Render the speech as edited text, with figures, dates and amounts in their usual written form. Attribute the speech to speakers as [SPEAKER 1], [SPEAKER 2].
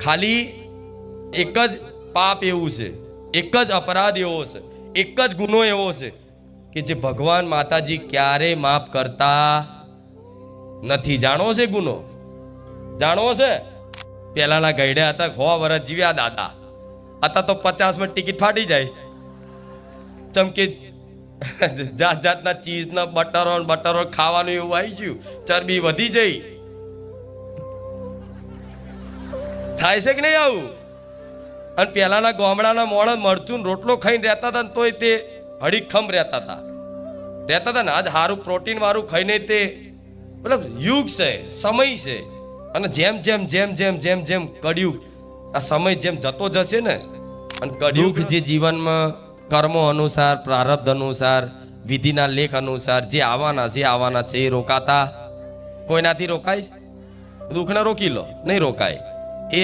[SPEAKER 1] ખાલી એક જ પાપ એવું છે, એક જ અપરાધ એવો છે, એક જ ગુનો એવો છે કે જે ભગવાન માતાજી ક્યારેય માફ કરતા નથી. જાણવો છે ગુનો? જાણવો છે? પહેલાના ગયડા હતા 100 વર્ષ જીવ્યા દાદા, હતા તો 50માં ટિકિટ ફાટી જાય. ચમકે જાત જાતના ચીઝના બટરો ખાવાનું એવું આવી ગયું, ચરબી વધી જઈ. થાય છે કે નહીં આવું? અને પહેલાના ગામડાના મોણા મરચું રોટલો ખાઈને રહેતા હતા ને તોય તે હડીખમ રહેતા હતા ને. આજ સારું પ્રોટીન વાળું ખાઈને તે મતલબ યુગ છે, સમય છે. અને જેમ જેમ જેમ જેમ જેમ જેમ કળિયુગ, આ સમય જેમ જતો જશે ને, અને કળિયુગ જે જીવનમાં કર્મો અનુસાર, પ્રારબ્ધ અનુસાર, વિધિના લેખ અનુસાર જે આવવાના છે એ રોકાતા કોઈનાથી રોકાય? દુઃખને રોકી લો, નહીં રોકાય. એ